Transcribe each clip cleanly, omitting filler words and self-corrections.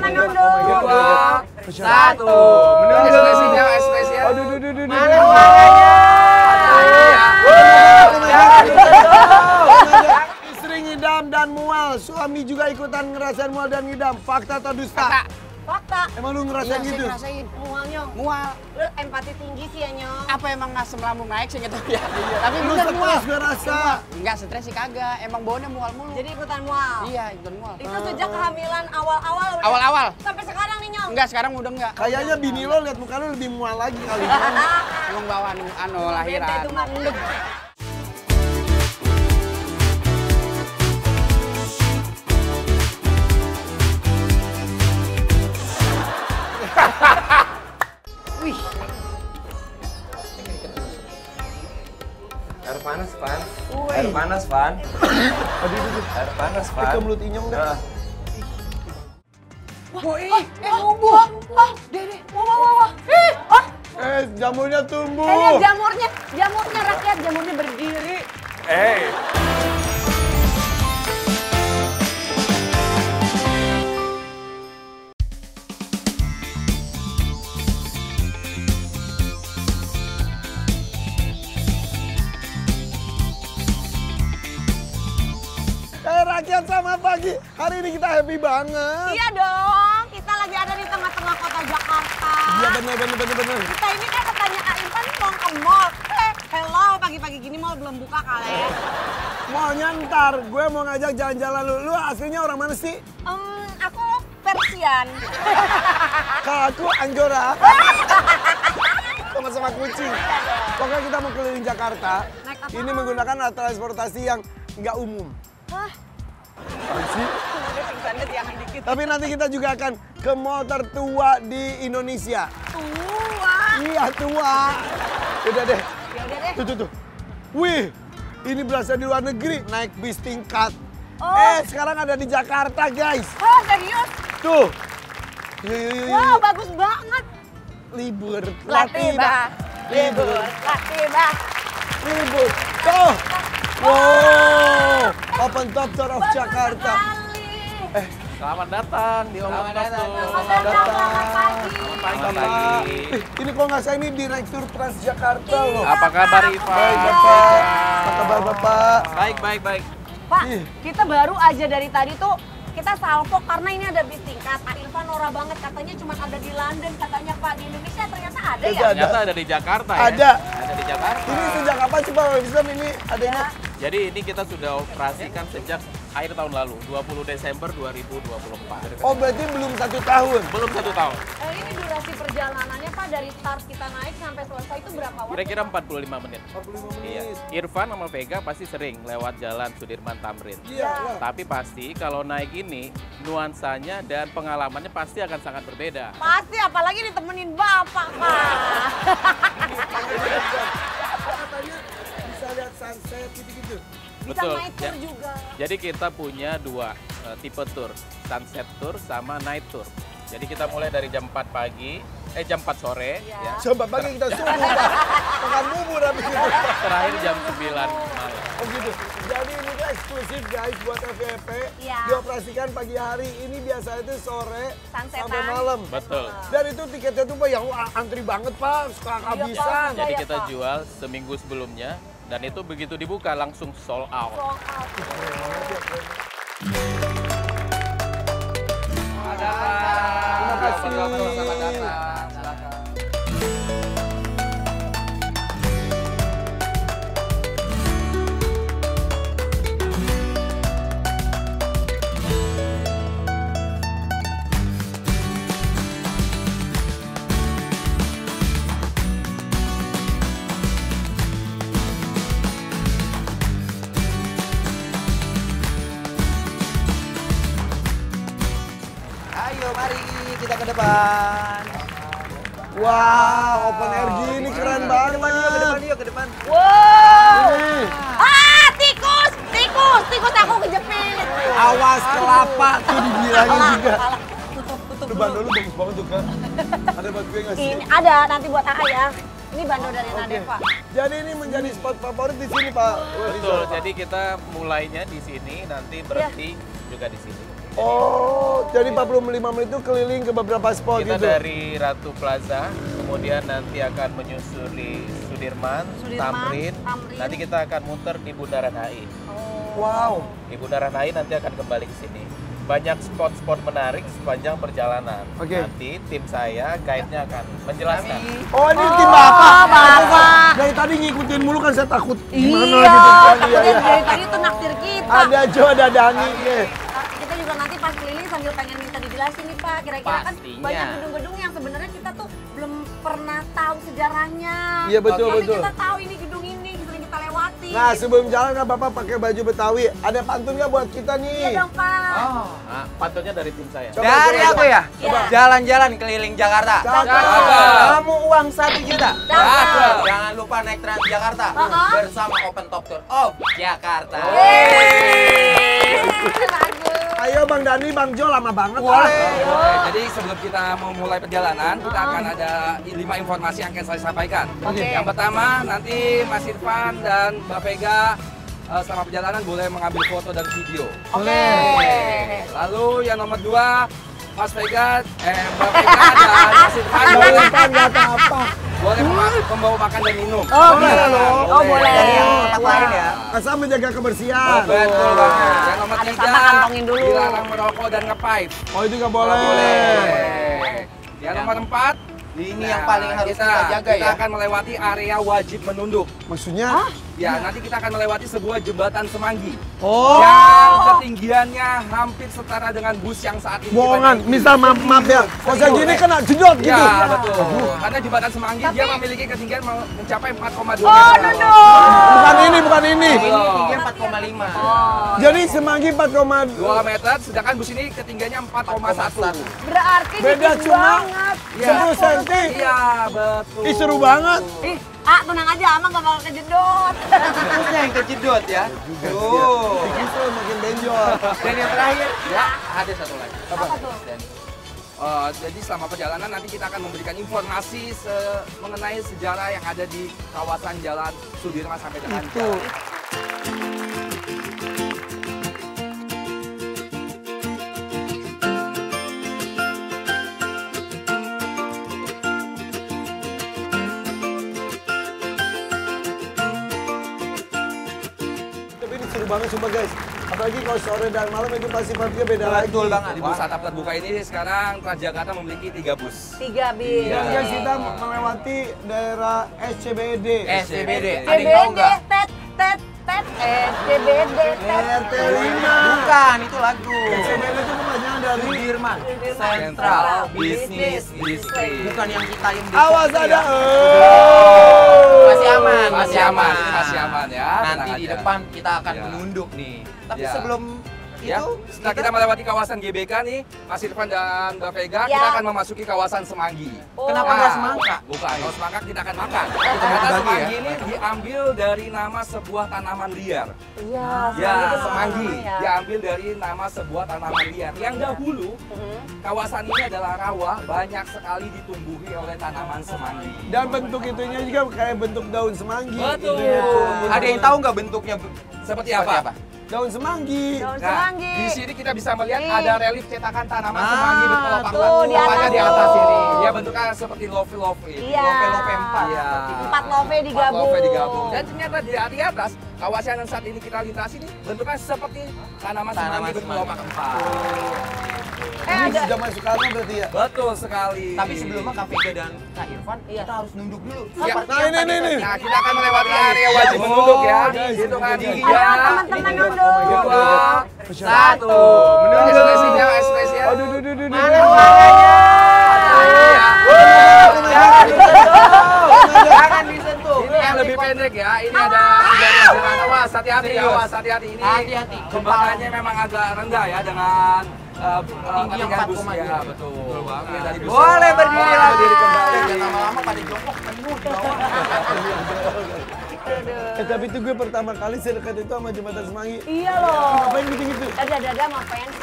Tangan dong. dua, satu. Ekspresi. Aduh. Istri ngidam dan mual, suami juga ikutan ngerasain mual dan ngidam. Fakta atau dusta? Fakta. Emang lu ngerasain gitu? Saya ngerasain. Mual, Nyong. Mual. Lu empati tinggi sih ya, Nyong. Apa emang asam lambung naik sih gitu ya? Tapi Lu bener mual. stres gak rasa? Enggak stres sih kagak. Emang baunya mual mulu. Jadi ikutan mual. Iya, ikutan mual. Itu sejak kehamilan awal-awal udah. Awal-awal. Sampai sekarang nih, Nyong. Enggak, sekarang udah enggak. Kayaknya bini lo liat muka lo lebih mual lagi kali. Emang bawaan lahiran. Bete itu mandek. Wih. Air panas, Van. Air panas, Van. Aduh. Air panas, Van. Ke mulut Inyong dah. Tumbuh. Wah, Dede. Wah. Jamurnya tumbuh. Lihat jamurnya rakyat, jamurnya berdiri. Rakyat selamat pagi. Hari ini kita happy banget. Iya dong, kita lagi ada di tengah-tengah kota Jakarta. Iya bener. Kita ini kan katanya Intan mau ke mall. Hello, pagi-pagi gini mall belum buka kali. Maunya ntar, gue mau ngajak jalan-jalan lu. Lu aslinya orang mana sih? Aku Persian. Kalau aku Anggora. Sama-sama kucing. Pokoknya kita mau keliling Jakarta. Naik apa? Ini menggunakan alat transportasi yang nggak umum. Hah? Apaan sih? Udah pingsannya jangan dikit. Tapi nanti kita juga akan ke mall tertua di Indonesia. Tua. Iya, tua. Udah deh. Ya udah deh. Tuh. Wih, ini berasal di luar negeri, naik bis tingkat. Oh. Sekarang ada di Jakarta, guys. Oh, serius? Tuh. Yuk. Wow, bagus banget. Libur. Latiba. Libur. Latiba. Libur. Tuh. Wow. Open Top Tour of Jakarta. Selamat datang di Open Top Tour. Selamat datang. Selamat pagi. Bapak. Ini kok nggak saya ini Direktur Transjakarta loh. Apa kabar, Iva? Baik, Bapak. Apa kabar, Bapak? Baik. Pak, Ih. kita baru aja dari tadi tuh kita salvo karena ini ada bis tingkat. Pak Irfan norak banget katanya cuma ada di London katanya Pak, di Indonesia ternyata ada ya. Ada. Ternyata ada di Jakarta ya? Ada. Ada di Jakarta. Ini sejak kapan sih Pak Wilson ini adanya? Jadi ini kita sudah operasikan sejak akhir tahun lalu, 20 Desember 2024. Oh berarti belum 1 tahun? Belum 1 tahun. Ini durasi perjalanannya Pak dari start kita naik sampai selesai itu berapa waktu? Kira-kira 45 menit. 45 menit. Iya. Irfan sama Vega pasti sering lewat jalan Sudirman Tamrin. Iya. Tapi pasti kalau naik ini, nuansanya dan pengalamannya pasti akan sangat berbeda. Pasti, apalagi ditemenin Bapak, Pak. Katanya bisa lihat sunset gitu-gitu. Bisa Betul, naik tour ya. juga. Jadi kita punya dua tipe tour, sunset tour sama night tour. Jadi kita mulai dari jam 4 pagi, jam 4 sore, Iya. ya. Coba pagi kita subuh Pak. Makan bubur habis itu. Terakhir jam 9 malam. Oh gitu. Jadi ini tuh eksklusif guys buat FVP. Iya. Dioperasikan pagi hari. Ini biasanya itu sore Sunsetan. sampai malam. Betul. Dan itu tiketnya tuh Pak yang antri banget Pak, suka kehabisan. Iya, Jadi Pak. kita jual seminggu sebelumnya dan itu begitu dibuka langsung sold out. Sold out. Terima kasih. Selamat datang. Ayo mari kita ke depan. Wah, open air gini keren banget. Yuk ke depan. Wow. Ini. Tikus aku kejepit. Awas kelapa tuh dibilangin juga. Lu bandol lu bagus banget tuh Kak. Ada buat gue nggak sih? Ini ada nanti buat AA ya. Ini bandol dari Oke. Nadeva. Jadi ini menjadi spot favorit di sini Pak. Betul. Jadi kita mulainya di sini, nanti berhenti juga di sini. Oh, jadi 45 menit itu keliling ke beberapa spot Kita gitu. dari Ratu Plaza, kemudian nanti akan menyusuri Sudirman, Tamrin. Nanti kita akan muter di Bundaran HI. Wow. Di Bundaran HI nanti akan kembali ke sini. Banyak spot-spot menarik sepanjang perjalanan. Oke. Nanti tim saya, guide-nya akan menjelaskan. Oh, ini tim Bapak. Bapak. Dari tadi ngikutin mulu kan saya takut Iya, gimana gitu kan. Iya, iya. dari tadi tuh naktir kita. Ada Jo, ada Dani. Iya. Kita juga nanti pas keliling sambil pengen minta dijelasin nih Pak, kira-kira kan Pastinya. banyak gedung-gedung yang sebenarnya kita tuh belum pernah tahu sejarahnya. Iya, betul, Tapi betul. kita tahu ini gedung ini sering kita lewati. Nah, sebelum jalan kan Bapak pakai baju Betawi. Ada pantun nggak buat kita nih? Iya dong Pak. Nah, pantunnya dari tim saya. Coba, Dari coba, aku ya? Iya. Jalan-jalan keliling Jakarta. Cakep. Kamu uang 1 juta. Cakep. Jangan lupa naik Transjakarta bersama Open Top Tour of Jakarta. Ayo Bang Dani, Bang Jo lama banget. Boleh. Jadi sebelum kita mau mulai perjalanan, kita akan ada 5 informasi yang akan saya sampaikan. Oke. Yang pertama, nanti Mas Irfan dan Mbak Vega selama perjalanan boleh mengambil foto dan video. Oke. Lalu yang nomor 2, Mas Vega, Mbak Vega dan Mas Irfan boleh boleh membawa makan dan minum. Oh, Boleh boleh. loh. Oh, boleh. Dari yang tempat lain ya. Asal menjaga kebersihan. Betul banget. Yang nomor Ada 3, sampah, kantongin dulu. dilarang merokok dan nge-pipe. Oh itu nggak boleh. Yang nomor 4, Ini yang paling harus kita jaga kita ya. akan melewati area wajib menunduk. Maksudnya? Ya, nanti kita akan melewati sebuah jembatan semanggi. Oh. Yang ketinggiannya hampir setara dengan bus yang saat ini. Bohongan. kita naiki. Misal maaf ya. Kalau saya gini kena jedot gitu. Ya, betul. Karena jembatan semanggi dia memiliki ketinggian mencapai 4,2 Oh, meter. Bukan ini, bukan ini. Ini tingginya 4,5. Jadi semanggi 4,2. 2 meter, sedangkan bus ini ketinggiannya 4,1. Berarti Beda dikit cuma banget. 10 cm. Iya, betul. Ih seru banget. Ih, tenang aja, Amang gak bakal kejedot. Tikusnya yang kejedot ya. Tuh. Tikusnya makin benjol. Dan yang terakhir, ya ada satu lagi. Apa tuh? Jadi selama perjalanan nanti kita akan memberikan informasi mengenai sejarah yang ada di kawasan Jalan Sudirman sampai dengan Jalan. Tapi ini seru banget sumpah guys. Apalagi kalau sore dan malam itu pasti vibe-nya beda lagi. Betul banget. Di bus atap terbuka ini sekarang Transjakarta memiliki 3 bus. 3 bis. Dan guys kita melewati daerah SCBD. SCBD. Ada yang tahu CBD, nggak? CBD, RT 5. Bukan, itu lagu. SCBD itu kepanjangan dari Sudirman. Central Central Business Business District. Bukan yang kita yang di Awas Shopee ada. ya. Masih aman, Masih aman, masih aman ya. Nanti tenang di aja. depan kita akan Ya. menunduk nih. Tapi Ya. sebelum Ya, itu setelah kita melewati kawasan GBK nih, Mas Irfan dan Mbak Vega, Ya. kita akan memasuki kawasan Semanggi. Kenapa nggak semangka? Bukan, kalau semangka kita akan makan. Kita Karena bagi semanggi ya. ini diambil dari nama sebuah tanaman liar. Iya, Ya, itu semanggi ya. diambil dari nama sebuah tanaman liar. Yang dahulu, kawasan ini adalah rawa, banyak sekali ditumbuhi oleh tanaman semanggi. Dan bentuk itunya juga kayak bentuk daun semanggi. Betul. ada yang tahu nggak bentuknya Seperti apa? Daun semanggi. Daun Nah, semanggi. di sini kita bisa melihat Ih. ada relief cetakan tanaman semanggi berkelopak tuh, di atas di atas tuh. ini. Dia bentuknya seperti love ini. Iya. Lope 4. Iya. 4 love digabung. Love digabung. Dan ternyata di atas kawasan yang saat ini kita lintasi ini bentuknya seperti tanaman semanggi berkelopak 4. Ini ada. sudah masuk karma berarti ya. Betul sekali. Tapi sebelumnya Kak Vega dan Kak Irfan, Iya. kita harus nunduk dulu. Ya. Nah ini. Nah, kita akan melewati area wajib menunduk ya. guys, Hitungan guys. 3, Ayo teman-teman nunduk. 2, 1. Menunduk. Ekspresinya, ekspresinya. Aduh, duh. Jangan disentuh. Ini yang lebih pendek ya. Ini ada dari jalan. Awas, hati-hati, Serius. awas, hati-hati. Ini Hati-hati. jembatannya memang agak rendah ya dengan Tinggi yang ketinggian bus 4,2. ya, betul. Ini dari bus. Boleh berdiri Boleh lagi. berdiri kembali. Jangan lama-lama pada jongkok penuh bawah. Tapi itu gue pertama kali sedekat itu sama jembatan semanggi. Iya loh. Ngapain gitu-gitu? Dada sama fans.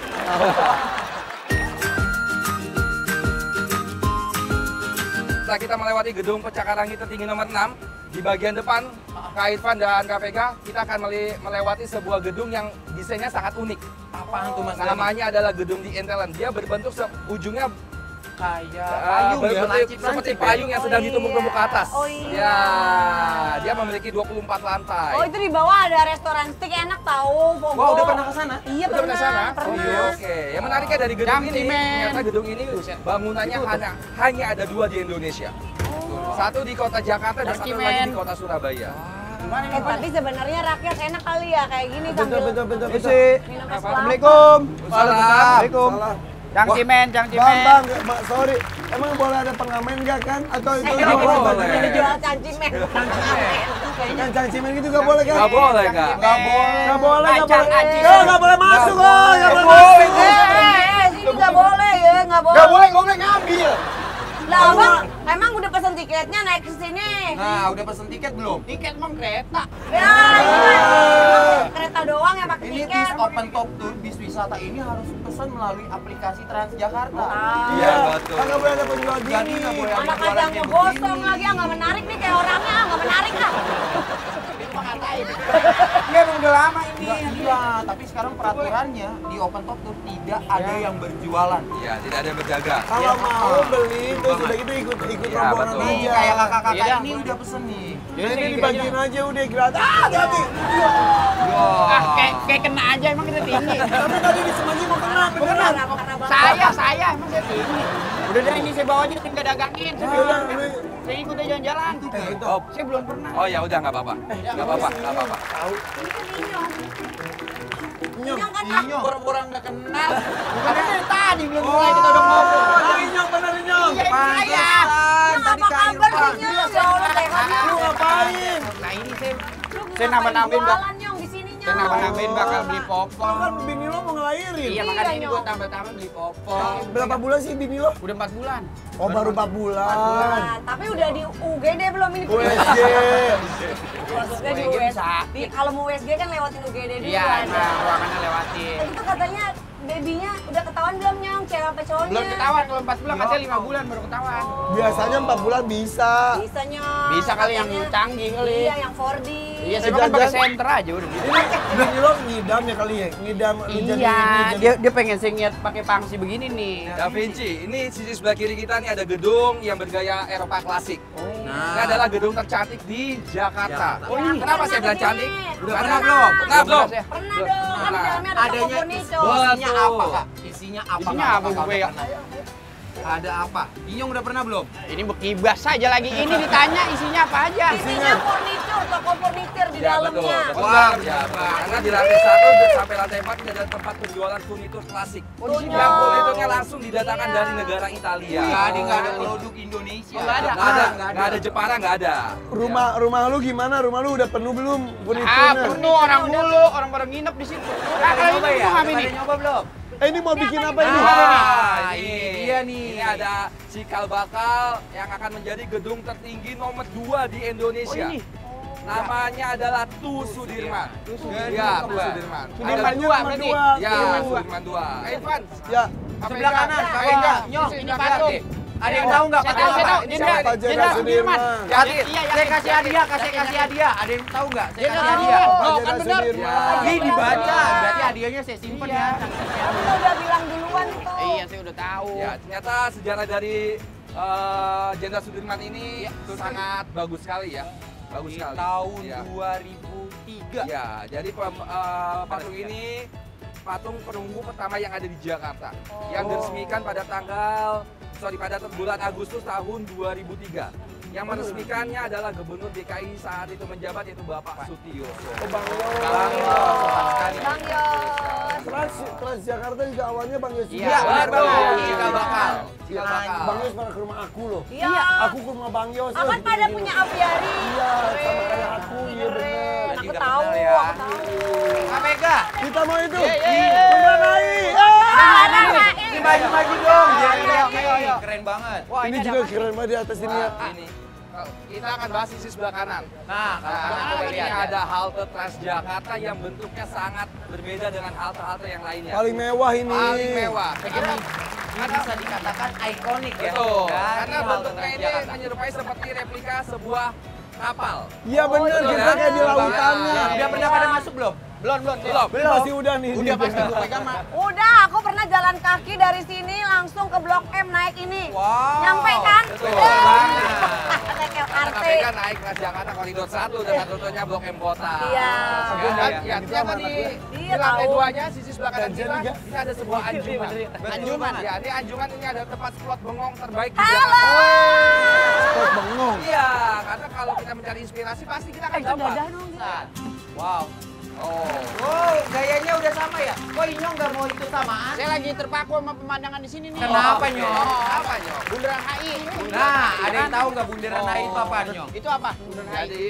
Setelah kita melewati gedung Pecakarang tertinggi nomor 6, Di bagian depan, Kak Irfan dan Kak Vega, kita akan melewati sebuah gedung yang desainnya sangat unik. Apaan tuh Mas? Namanya adalah gedung di Intelland. Dia berbentuk ujungnya Kayak payung ya, berbentuk seperti payung yang sedang ditumpuk-tumpuk ke atas. Oh iya. Ya, dia memiliki 24 lantai. Oh itu di bawah ada restoran steak enak tahu. Pogo. Wah, udah pernah ke sana? Iya Udah pernah sana? pernah. Oke. Yang menariknya dari gedung ini, ternyata gedung ini bangunannya hanya ada 2 di Indonesia. Satu di kota Jakarta dan satu lagi di kota Surabaya. Tapi sebenarnya rakyat enak kali ya kayak gini sambil Bentar. minum es kelapa. Assalamualaikum. Waalaikumsalam. Cang Cimen. Bang, sorry. Emang boleh ada pengamen nggak kan? Atau itu nggak boleh? Ini jual cancimen. Kan Cang Cimen gitu nggak boleh kan? Nggak boleh, Kak. Nggak boleh. Nggak boleh masuk, oh. Nggak boleh boleh. masuk. Sini nggak boleh ya, nggak boleh. Nggak boleh ngambil. Lah abang, emang udah pesen tiketnya naik ke sini? Nah, udah pesen tiket belum? Tiket emang kereta. Ya, emang kereta doang yang pakai Ini bis tiket. open top tour, bis wisata ini harus pesan melalui aplikasi Transjakarta. Iya, betul. Kan nggak boleh ada penjual Jadi gini. nggak boleh ada Anak jualan aja kayak ngegosong begini. lagi, nggak menarik nih kayak orangnya, nggak menarik lah. Iya emang udah lama ini. Iya, tapi sekarang peraturannya di open top tour tidak ada yang berjualan. Iya, tidak ada yang berjaga. Kalau mau beli terus udah gitu ikut Iya, rombongan betul. Nih, aja. kayak kakak-kakak Iya, ini udah pesen nih. Ini dibagiin aja udah gratis. Gratis. Ah, kayak kena aja emang kita tinggi. Tapi tadi di Semanggi mau kena, beneran. Saya emang saya tinggi. Udah dari ini saya bawa aja tinggal dagangin. Udah, Saya ikut aja jalan-jalan. Oh, Saya belum pernah. oh ya udah nggak apa-apa. Nggak apa-apa, nggak apa-apa. Inyong kan Inyong. Pura-pura nggak kenal. Bukannya dari tadi belum mulai kita udah ngobrol. Inyong bener Inyong. Iya, ini saya. Tadi apa Kak kabar Irfan. sih Nyong? Ya Allah sehatnya. Lu ngapain? Nah ini saya Saya nambah-nambahin, Bang. jualan Nyong di sini Nyong. saya nambah-nambahin bakal beli Lu popcorn. kan bini lo mau ngelahirin. Iya makanya ini Nyong. gue tambah-tambah beli popcorn. Berapa bulan sih bini lo? Udah 4 bulan. Oh baru 4 bulan. Nah, tapi udah di UGD belum ini? USG. Maksudnya di USG USG. bisa. Kalau mau USG kan lewatin UGD dulu Iya, kan. emang ruangannya lewatin. Itu katanya babynya udah ketahuan belum Nyong? Cewek apa cowoknya? Belum ketahuan kalau 4 bulan, kan saya 5 bulan baru ketahuan. Biasanya 4 bulan bisa. Bisa Nyong. Bisa kali yang Katanya. canggih kali. Iya, yang 4D. Iya, saya kan pakai senter aja udah gitu. Bini lo ngidam ya kali ya? Ngidam lu jadi Iya, ini, dia pengen saya ngeliat pakai pangsi begini nih. Da Vinci, ini sisi sebelah kiri kita nih ada gedung yang bergaya Eropa klasik. Ini adalah gedung tercantik di Jakarta. Oh, ini. Kenapa saya bilang cantik? Udah Karena- pernah belum? Pernah belum? Pernah dong, kan di dalamnya ada toko Adanya furniture. isinya Betul. apa, Kak? Isinya apa? Isinya Kak? apa, Kakak gue ya? pernah? Ada apa? Inyong udah pernah belum? Ini bekibas saja lagi. Ini ditanya isinya apa aja. Isinya furniture, toko furniture di Ya betul, dalamnya. betul. Wah, Ya, karena di lantai 1 sampai lantai 4 ini ada tempat penjualan furnitur klasik. Yang furniturnya langsung didatangkan Iya. dari negara Italia. Tadi nggak ada produk Indonesia. Oh, nggak ada. Nggak ada Jepara, nggak ada. Rumah lu gimana? Rumah lu udah penuh belum? Ah, Furniturnya? penuh orang mulu, orang pada nginep di situ. Nah, kalau ini ya? rumah ini. Pada nyoba belum? Ini mau bikin apa ini? Ini dia nih. Ini ada cikal bakal yang akan menjadi gedung tertinggi nomor 2 di Indonesia. Oh, ini. Namanya adalah Tu Sudirman. Ya, Tu Sudirman. Sudirman Ada- 2 berarti. Ya, Sudirman 2. Sudirman 2. Irfan, Ya, Sebelah kanan, Ya, Kak ya. Ega. Nyong, Ini patung. Ada yang tahu nggak? Saya patung tahu, apa? saya tahu. Jenderal Siapa Jenderal Sudirman. Sudirman? Yakin? Iya, Saya yakin. kasih hadiah, saya kasih hadiah. Ada yang tahu nggak? Saya Jenderal kasih hadiah. Sudirman. Pak Oh, kan Jenderal benar. Sudirman. Ini dibaca, Iya. berarti hadiahnya saya simpen ya. Kita udah bilang duluan itu. Iya, saya udah tahu. Ya, ternyata sejarah dari Jenderal Sudirman ini sangat bagus sekali ya. Bagus Di sekali. tahun Ya. 2003. Ya, jadi patung ini patung perunggu pertama yang ada di Jakarta yang diresmikan pada pada bulan Agustus tahun 2003. Yang meresmikannya adalah Gubernur DKI saat itu menjabat yaitu Bapak Sutioso. Oh, Bang Yos. Bang Yos, tepat sekali. Bang Yos. Trans Jakarta juga awalnya Bang Yos. Iya, juga. benar, Bang. betul. Cikal bakal. Cikal bakal. Bang Yos pernah ke rumah aku loh. Iya. Aku ke rumah Bang Yos. Abang pada punya aviari. Iya, sama kayak aku. Iya bener. Keren. Aku udah tahu, kenal ya. aku tahu. Kak Mega, Kita mau itu. Iya. Mengenai. ini maju-maju dong. Biar lihat nih. Keren banget. Wah, Ini ada juga apa? keren banget di atas ini ya. Ini kita akan bahas sisi sebelah kanan. Nah, Nah, ini lihat. ada halte Transjakarta yang bentuknya sangat berbeda dengan halte-halte yang lainnya. Paling mewah ini. Paling mewah. Ini bisa dikatakan ikonik ya. Betul. Dari Karena halte bentuknya ini Transjakarta. menyerupai seperti replika sebuah kapal. Iya bener, kita kayak di lautannya. Udah pernah pada masuk belum? Belum. Ini pasti udah nih. Udah pasti gue pegang, Mak. Udah, aku pernah jalan kaki dari sini langsung ke Blok M naik ini. Wow. Nyampe kan? Betul. Naik LRT. KPK naik Transjakarta Koridor 1 dan rutenya Blok M Kota. Iya. Ya, ternyata di Iya, lantai tahu. 2-nya sisi sebelah kanan kita ini ada sebuah anjungan. Anjungan. Ya, ini anjungan ini ada tempat spot bengong terbaik di Halo. Jakarta. Spot bengong. Iya, karena kalau kita mencari inspirasi pasti kita akan Itu dapat. dadah dong. Wow. Oh. Wow, gayanya udah sama ya? Kok Inyong nggak mau ikut samaan? Saya lagi terpaku sama pemandangan di sini nih. Kenapa, Nyong? Apa, Nyong? Bundaran HI. Nah, ada yang tahu nggak bundaran HI itu apa, Nyong? Itu apa? Bundaran HI. Jadi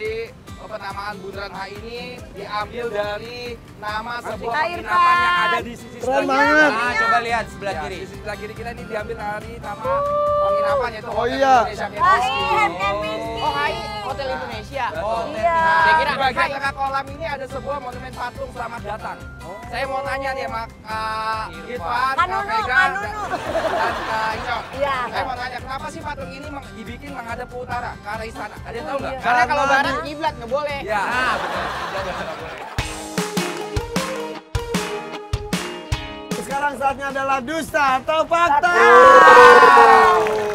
penamaan Bundaran HI ini diambil dari nama sebuah Air penginapan yang Pan. ada di sisi Keren sebelah banget. Nah, coba lihat sebelah Ya, kiri. di sebelah kiri kita ini diambil dari nama penginapan yaitu Oh, Hotel iya. Indonesia Hai, Kempinski. Kempinski. Oh, HI. Hotel Indonesia. Betul. Iya. Saya kira Di bagian HI. tengah kolam ini ada sebuah monumen patung selamat datang. Saya mau tanya nih sama Kak Irfan, Kak Kak Nunu, Vega, Kak Nunu. dan Kak Inyong. Iya. Saya mau tanya, kenapa sih patung ini dibikin menghadap ke utara, ke arah istana? Ada yang tahu nggak? Karena kalau Karena barat kiblat nggak boleh. Ya. Nah, betul. Sekarang saatnya adalah dusta atau fakta.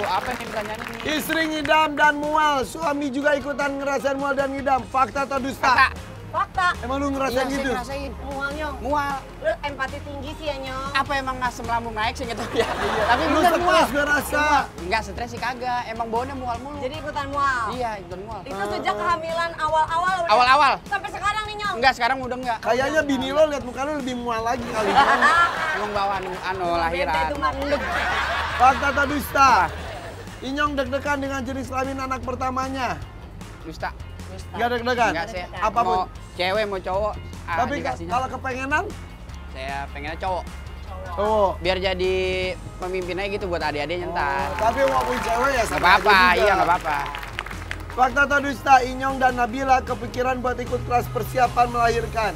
Apa nih pertanyaannya nih? Istri ngidam dan mual, suami juga ikutan ngerasain mual dan ngidam. Fakta atau dusta? Fakta. Fakta. Emang lu Iya, ngerasain saya gitu? ngerasain. Mual, Nyong. Mual. Lu empati tinggi sih ya, Nyong. Apa emang asam lambung naik sih nggak tahu ya. Tapi Lu bener mual. stres gue rasa. Enggak stres sih kagak. Emang baunya mual mulu. Jadi ikutan mual. Iya, ikutan mual. Itu sejak kehamilan awal-awal udah. Awal-awal. Sampai sekarang nih, Nyong. Enggak, sekarang udah enggak. Kayaknya bini lo liat muka lo lebih mual lagi kali. Emang bawaan Beda lahiran. itu mandek. Fakta atau dusta? Inyong deg-degan dengan jenis kelamin anak pertamanya. Dusta. Gak deg-degan? Enggak, saya Apapun. mau cewek mau cowok. Tapi dikasihnya. kalau kepengenan? Saya pengennya cowok. Oh. Biar jadi pemimpin aja gitu buat adik-adiknya ntar. Tapi walaupun cewek ya Nggak sama apa-apa, aja juga. iya nggak apa-apa. Fakta atau dusta? Inyong dan Nabila kepikiran buat ikut kelas persiapan melahirkan.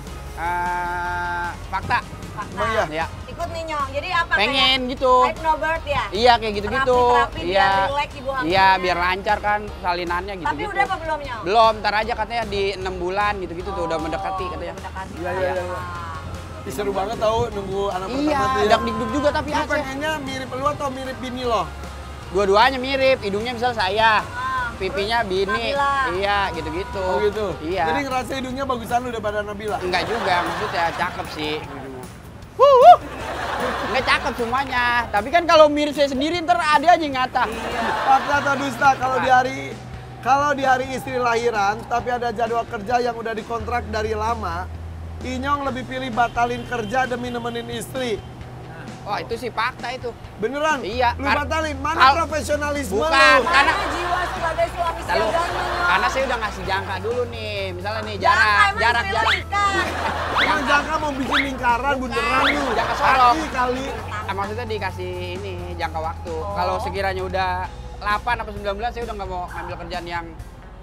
Fakta. Emang iya? Ya. Ikut nih, Nyong. Jadi apa? Pengen gitu. Kayak Hypnobird ya? Iya kayak gitu-gitu. Terapi-terapi biar Iya. relax ibu hamilnya. Iya, biar lancar kan salinannya gitu. Tapi udah apa belum, Nyong? Belum, ntar aja katanya di 6 bulan gitu-gitu tuh udah mendekati katanya. Mendekati. Iya, iya, iya. Ih, seru banget tau nunggu anak Iya, pertama tuh ya. dak dikduk juga tapi Lu aja. pengennya mirip lu atau mirip bini lo? Dua-duanya mirip, hidungnya misal saya, Ah. pipinya bini. Nabila. Iya, gitu-gitu. Oh gitu? Iya. Jadi ngerasa hidungnya bagusan lu daripada Nabila? Enggak juga, maksudnya cakep sih. Enggak cakep semuanya. Tapi kan kalau mirip saya sendiri ntar ada aja yang ngata. Fakta atau dusta? Kalau di hari istri lahiran, tapi ada jadwal kerja yang udah dikontrak dari lama, Inyong lebih pilih batalin kerja demi nemenin istri. Wah, itu sih fakta itu. Beneran? Iya, Lu kar- batalin? Mana kal- profesionalisme Bukan, lu? karena Mana jiwa sebagai suami Lalu, siaganya, Nyong? karena saya udah ngasih jangka dulu nih. Misalnya nih Jangan, jarak. emang istri lu ikan. Emang jangka mau bikin lingkaran beneran lu? Jangka sorong. Kaki kali. Maksudnya dikasih ini jangka waktu. Kalau sekiranya udah 8 atau 9 bulan saya udah nggak mau ngambil kerjaan yang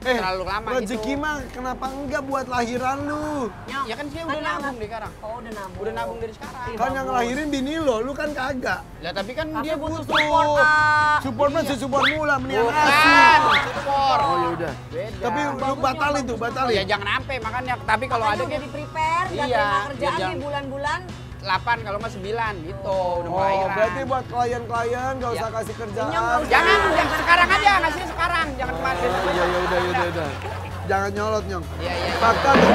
terlalu lama rezeki gitu. mah kenapa enggak buat lahiran lu? Nyong. Ya kan saya udah Kan nabung jangan. deh sekarang. Oh, udah nabung. Udah nabung dari sekarang. Kan yang ngelahirin bini lo, lu kan kagak. Lah tapi kan Tapi dia butuh butuh support, Kak. Support mah support mula, mendingan Bukan, asli. support. Oh ya udah. Beda. Tapi lu batalin tuh, Ya batalin. jangan sampai makanya. Tapi kalau Makanya ada udah kayak di prepare, gak Iya, terima kerjaan jangan. nih bulan-bulan. 8 kalau nggak 9 gitu. Udah Oh, lahiran. berarti buat klien-klien gak usah Ya. kasih Inyong kerjaan. nggak usah. Jangan sekarang aja, ngasih sekarang. Jangan kemarin. Iya ya udah ya udah ya udah. Jangan nyolot, Nyong. Iya, iya. Fakta atau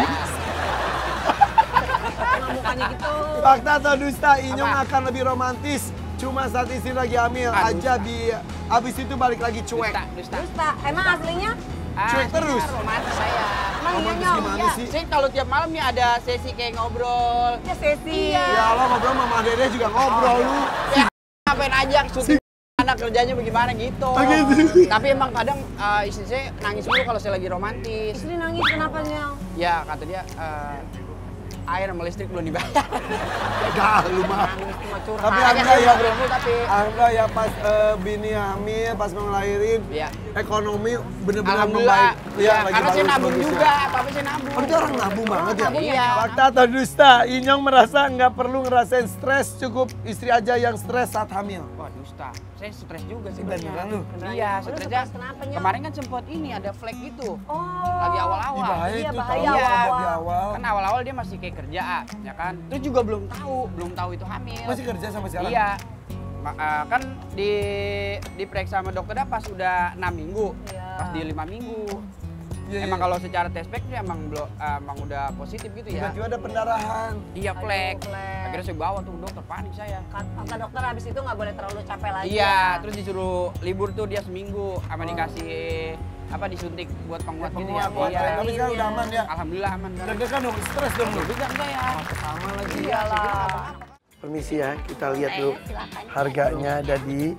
Mukanya gitu. fakta atau dusta? Inyong Apa? akan lebih romantis cuma saat istri lagi hamil Ah, aja abis itu balik lagi cuek. Dusta. Dusta. Emang aslinya? Cuek terus? Romantis saya. Emang iya, Romantis Nyong? gimana Iya. sih? Saya kalau tiap malam nih ada sesi kayak ngobrol. Ya sesi. Ya Allah, ngobrol sama Dede juga ngobrol lu. Ya, ngapain aja syuting anak kerjanya bagaimana gitu. Oh, gitu. Tapi emang kadang istri saya nangis dulu kalau saya lagi romantis. Istri nangis kenapa, Nyong? Ya kata dia air sama listrik belum dibayar. Gak, lu mah. Nangis cuma curhat. Tapi Aja Anda saya ya, ngobrol mulu tapi Anda ya pas bini hamil, pas mau ngelahirin, Iya. ekonomi bener-bener Alhamdulillah. membaik. Iya, lagi karena saya bagus, nabung bagus juga, ya. apa-apa saya nabung. Oh, dia orang nabung banget ya? Iya. Fakta atau dusta? Inyong merasa nggak perlu ngerasain stres, cukup istri aja yang stres saat hamil. Wah, dusta. saya stres juga sih. Beneran lu? Iya, Lu stresnya. stres kenapa, Nyong? Kemarin kan sempat ini ada flag gitu. Oh. Lagi awal-awal. Ih, bahaya Iya, itu bahaya tahu awal-awal. di awal. Kan awal-awal dia masih kayak kerja, ya kan. Terus juga belum tahu itu hamil. Masih kerja sampai sekarang? Iya. Kan diperiksa sama dokter pas udah 6 minggu. Iya. Pas di 5 minggu. Iya, Emang iya. kalau secara test pack dia emang udah positif gitu ya. Tiba-tiba ada pendarahan. Iya, flag. flag. Akhirnya saya bawa tuh dokter, panik saya. Kata dokter habis itu nggak boleh terlalu capek lagi. Iya, ya. terus disuruh libur tuh dia seminggu, sama dikasih disuntik buat penguat gitu ya. Penguat, Iya. tapi sekarang udah aman ya. Alhamdulillah aman. Deg-degan dong, stres dong lu. Deg-degan saya. Sama lagi. Iyalah. Permisi ya, kita lihat dulu silakan. harganya ada di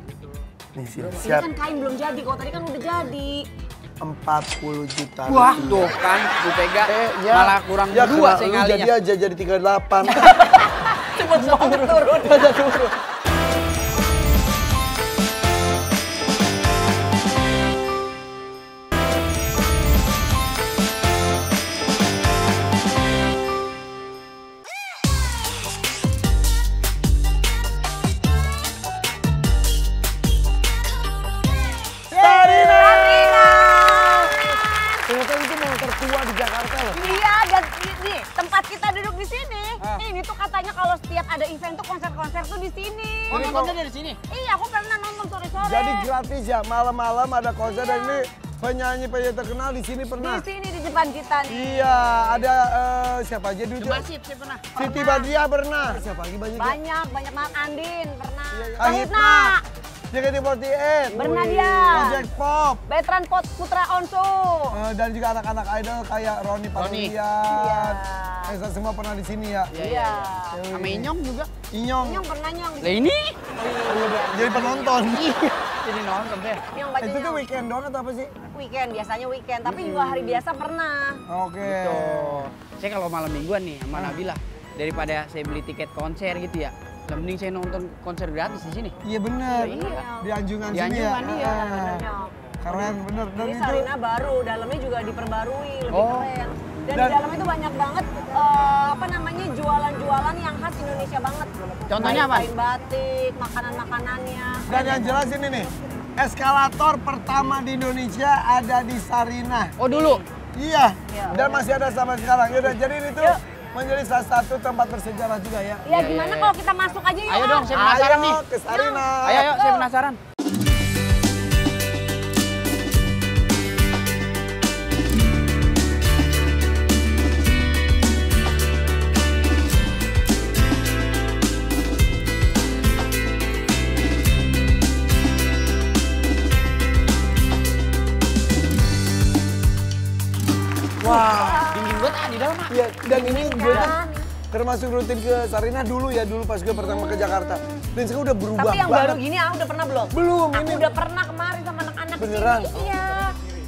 nih sini. Ini Siap kan kain belum jadi, kalau tadi kan udah jadi. 40 juta. Wah, rupiah. tuh kan, Bu Pega ya, malah kurang ya, dua kena saya lu jadi ngalinya. aja jadi 38. Cepet banget turun. Ada turun. Ternyata itu mau tertua di Jakarta loh. Iya, dan ini tempat kita duduk di sini. Ah. Ini tuh katanya kalau setiap ada event tuh konser-konser tuh di sini. Oh, Ini nontonnya kok- dari sini? Iya, aku pernah nonton sore-sore. Jadi gratis ya, malam-malam ada konser dan ini penyanyi-penyanyi terkenal di sini pernah. di sini di depan kita nih. Iya, ada siapa aja dulu? Masif, saya pernah. Siti Badriah pernah. Siapa lagi banyak ya? Banyak banget Andin pernah. Ahitna, JKT48, Pernah dia. Project Pop, Veteran Putra Onsu. dan juga anak-anak idol kayak Roni Paturian. Iya. Semua pernah di sini ya. Iya. Sama Inyong juga. Inyong, Nyong pernah nyong. Lah ini? jadi penonton. Jadi nonton deh. Nyong baca Itu tuh nyong. weekend doang atau apa sih? Weekend, biasanya weekend. Tapi juga hari biasa pernah. Oke. Tuh. Saya kalau malam mingguan nih sama Nabila, daripada saya beli tiket konser gitu ya, mending saya nonton konser gratis di sini. Iya bener. Iya. Di Anjungan Di sini ya. Anjungan, iya. Ah. Bener, Nyong. Keren bener. Dan Ini itu Sarina baru, dalamnya juga diperbarui, lebih Oh. keren. Dan Dan- di dalam itu banyak banget jualan-jualan yang khas Indonesia banget. Contohnya apa? Kain batik, makanan-makanannya. dan yang jelas ini nih, eskalator pertama di Indonesia ada di Sarina. Oh dulu? Iya. Iya. Dan masih ada sampai sekarang. Yaudah, jadi ini tuh menjadi salah satu tempat bersejarah juga ya. Ya gimana kalau kita masuk aja yuk? Ayo Ah? dong, saya penasaran nih. Ayo ke Sarina. Ayo, saya penasaran. Wah. Dingin banget di dalam. Iya, dan ini gue kan Kan. termasuk rutin ke Sarina dulu ya, dulu pas gue pertama ke Jakarta. Dan sekarang udah berubah Tapi yang banget. baru gini udah pernah belum? Belum, Aku ini udah pernah kemarin sama anak-anak Beneran? kesini. Iya.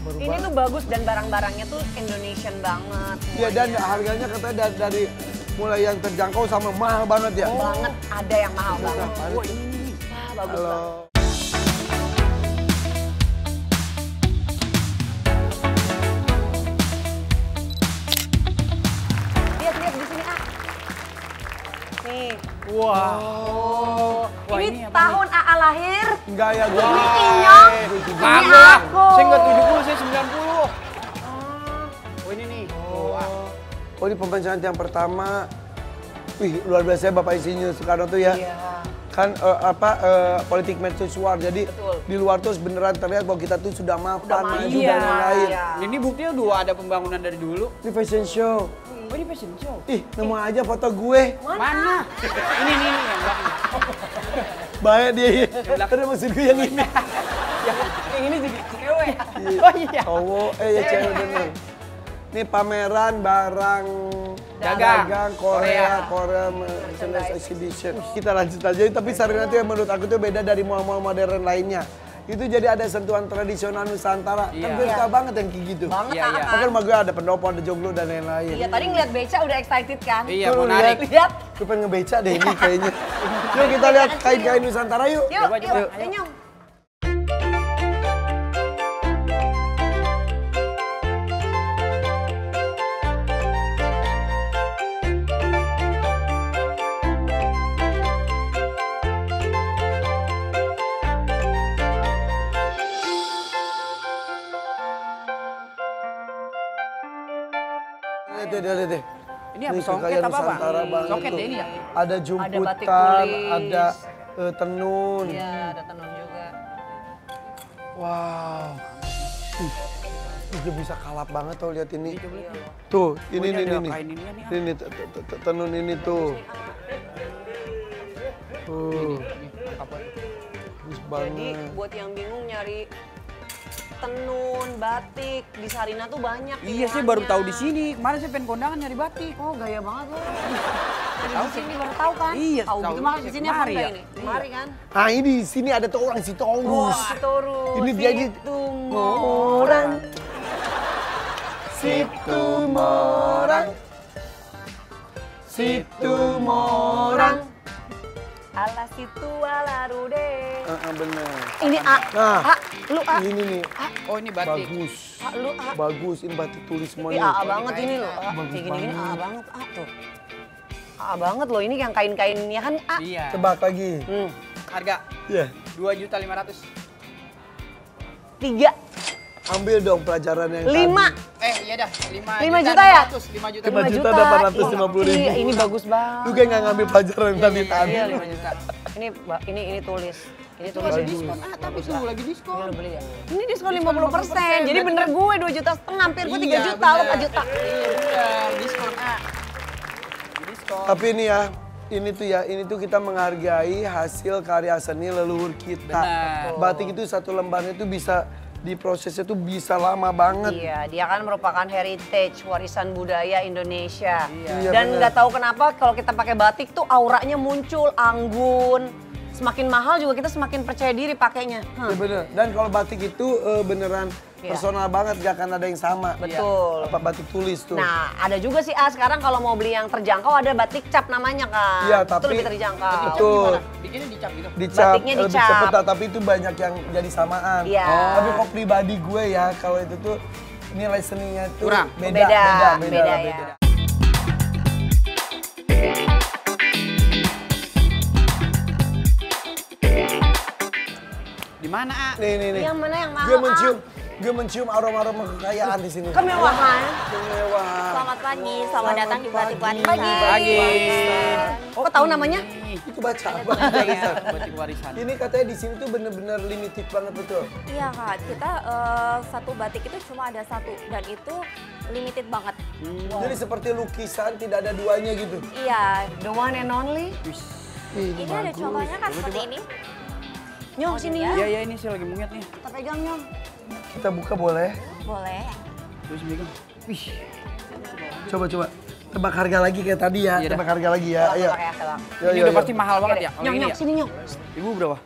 Ini tuh bagus dan barang-barangnya tuh Indonesian banget. Iya, dan semuanya. harganya katanya dari mulai yang terjangkau sama mahal banget ya. Banget, ada yang mahal banget. Apaan Wah, itu? ini. Wah, bagus Halo. banget. Lihat di sini, ah. Nih. Wah. Wah, ini, ini apa tahun AA lahir. Enggak ya, gue. Ini Inyong. Ini Kagak lah. aku. Saya nggak 70, saya 90. Oh ini nih. Oh, ini pembencanaan yang pertama. Wih, luar biasa ya Bapak Insinyur Soekarno tuh ya. Iya. Kan politik mercusuar. Jadi Betul. di luar tuh beneran terlihat bahwa kita tuh sudah mapan, Udah maju maju. dan Iya. lain-lain. Iya. Ini buktinya dua ada pembangunan dari dulu. Ini fashion show. Oh ini fashion show. Ih, nemu aja foto gue. Mana? Ini yang belakang. Baik dia. belakang. Ada maksud gue yang ini. Yang ini jadi cewek. Oh iya. Cowok, ya cewek bener. Ini pameran barang Dagang. Korea Merchandise Exhibition. Kita lanjut aja, tapi Sarina itu yang menurut aku tuh beda dari mall-mall modern lainnya. Itu jadi ada sentuhan tradisional Nusantara. Kan Iya. gue suka banget yang kayak gitu. Banget, Iya, iya. Bahkan sama gue ada pendopo, ada joglo dan lain-lain. Iya, tadi ngeliat beca udah excited kan? Iya, Tuh, mau lihat. narik. Lihat. Gue pengen ngebeca deh ini kayaknya. Yuk kita lihat kain-kain Nusantara yuk. Yuk, Coba, yuk, coba. ayo Nyong. deh, lihat deh. Ini apa Nih, songket kekayaan apa, Bang? Nusantara banget Songket tuh. ya ini ya? Ada batik jumputan, tulis. ada tenun. Iya, ada tenun juga. Wow. Ih, udah bisa kalap banget tuh lihat ini. Coba lihat nih. Tuh, ini Oh, nih ada nih. kain inian nih, Ini tenun ini tuh. Tuh, Apa? bagus Jadi banget. buat yang bingung nyari tenun, batik di Sarina tuh banyak. Iya, saya baru pilihannya. tahu di sini. Kemarin saya pengen kondangan nyari batik. Oh, gaya banget loh. Dari di sini baru tahu kan? Iya, tahu tahu. gitu mah di sini apa Kemari enggak ya? ini? Iya. Kemari kan? Nah, ini di sini ada tuh orang Sitorus. Sitorus. Ini dia di orang. Situ Morang. Situ Morang. Ala situ ala rude. Bener. Ini A. Nah, A, lu A. ini nih. Oh, ini batik. Bagus. A, lu A. Bagus, ini batik tulis semua Ih, nih. A banget ini loh. A. Bagus Kayak gini-gini A banget. banget. A tuh. A banget loh. Ini yang kain-kainnya kan A. Iya. Tebak lagi. Harga Iya. 2.500.000. 3. Ambil dong pelajaran yang 5. Iya dah, 5 5 juta ya? 5 juta. 5 juta ada 450.000. Iya, ini bagus banget. Lu kayak nggak ngambil pelajaran yang tadi tadi. Iya, 5 juta. Ini tulis. Ini tulis Masih ini. diskon. Tapi sungguh lagi diskon. Ini lo beli ya? Ini diskon 50%. Jadi bener gue 2 juta setengah, hampir gue 3 juta, lo 4 juta. Iya, bener. Diskon A. Diskon. Tapi ini ya, ini tuh kita menghargai hasil karya seni leluhur kita. Benar. Batik itu satu lembarnya tuh bisa diprosesnya tuh bisa lama banget. Iya, dia kan merupakan heritage, warisan budaya Indonesia. Iya, Dan bener. nggak tahu kenapa kalau kita pakai batik tuh auranya muncul, anggun. Semakin mahal juga kita semakin percaya diri pakainya. Iya bener. Dan kalau batik itu beneran Iya. personal banget, gak akan ada yang sama. Betul. Apa batik tulis tuh. Nah, ada juga sih sekarang kalau mau beli yang terjangkau ada batik cap namanya kan. Iya, Itu tapi- lebih terjangkau. Betul. Bikinnya dicap gitu. Dicap, Batiknya lebih dicap. cepet lah, tapi itu banyak yang jadi samaan. Iya. Tapi kok pribadi gue ya, kalau itu tuh nilai seninya tuh Kurang. beda, Beda lah, ya. Di mana, A? Nih. Yang mana yang mahal? Ah? Gue mencium aroma-aroma kekayaan di sini. Kemewahan. Kemewahan. Selamat pagi, selamat datang di Batik Warisan. Pagi. Kok tahu namanya? Itu baca apa? Iya, batik warisan. Ini katanya di sini tuh bener-bener limited banget, betul? Iya Kak, kita satu batik itu cuma ada satu dan itu limited banget. Jadi seperti lukisan tidak ada duanya gitu. Iya, The one and only. ini ada contohnya kan seperti ini. Nyong sini ya. Iya, iya, ini saya lagi melihat nih. Kita pegang Nyong. Kita buka boleh? Boleh. Terus megang. Wih. Coba. Tebak harga lagi kayak tadi ya. Iya dah. Tebak harga lagi ya. Ayo. Pakai akhlak. Ini udah pasti mahal banget ya. Kalau Nyong, ini Nyong, ya. sini Nyong. Ibu berapa?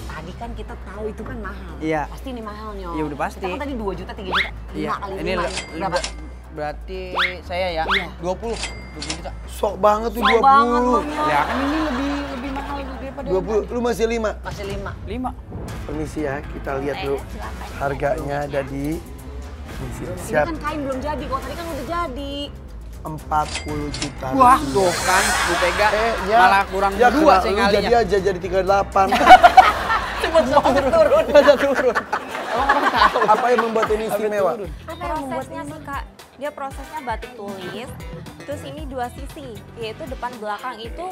Tadi kan kita tahu itu kan mahal. Iya. Pasti ini mahal Nyong. Iya, udah pasti. Kita kan tadi 2 juta, 3 juta. 5 kali 5. Ini Berapa? berarti saya ya. Iya. 20 juta. Sok banget tuh Sok 20. banget lo, Nyong. Ya kan ini lebih mahal daripada 20. Lu masih 5. Masih 5. 5. Permisi ya, kita lihat dulu harganya ada di permisi. Ini Siap kan kain belum jadi, kalau tadi kan udah jadi. 40 juta. Wah, tuh kan, Bu Pega malah kurang ya, dua kena saya lu ngalinya. jadi aja jadi 38. Cepet banget turun. Ada turun. Apa yang membuat ini istimewa? Prosesnya sih Kak, dia prosesnya batik tulis. Terus ini 2 sisi, yaitu depan belakang itu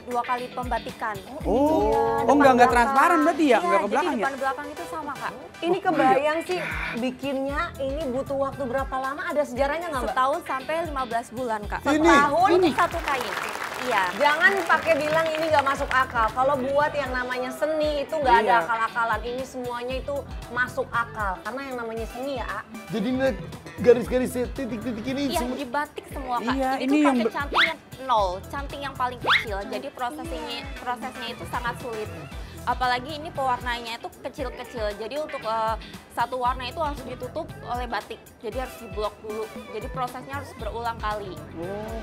2 kali pembatikan. Oh, Iya, enggak depan transparan belakang. berarti ya? Iya, Enggak ke jadi belakang ya? depan belakang itu sama Kak. Ini kebayang sih bikinnya ini butuh waktu berapa lama? Ada sejarahnya nggak Mbak? Setahun sampai 15 bulan Kak. Ini? Setahun? Untuk satu kain. Iya. Jangan pakai bilang ini nggak masuk akal. Kalau buat yang namanya seni itu nggak ada Iya. akal-akalan. Ini semuanya itu masuk akal. Karena yang namanya seni ya, A. Jadi ini garis-garis titik-titik ini Iya, semua. di batik semua Kak. Iya, Jadi ini itu yang pakai canting yang 0, canting yang paling kecil. Jadi prosesnya itu sangat sulit. Apalagi ini pewarnanya itu kecil-kecil. Jadi untuk satu warna itu langsung ditutup oleh batik. Jadi harus diblok dulu. Jadi prosesnya harus berulang kali.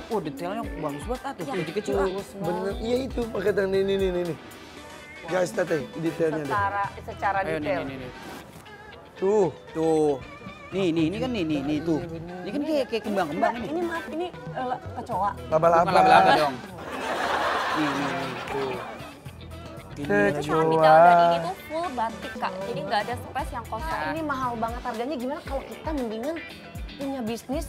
Oh, detailnya bagus banget tuh. Iya. Kecil-kecil. Bener, iya itu pakai tangan ini. Guys, tete, detailnya deh. Secara Ayo detail. nih. Tuh. Tuh. Ini kan nih tuh. Ini kan kayak kembang-kembang Mbak, ini. ini maaf, ini kecoa. Bukan Laba-laba. laba-laba dong. Nih, tuh. Itu sangat detail dan ini tuh full batik Kak. Jadi nggak ada space yang kosong. Ini mahal banget harganya. Gimana kalau kita mendingan punya bisnis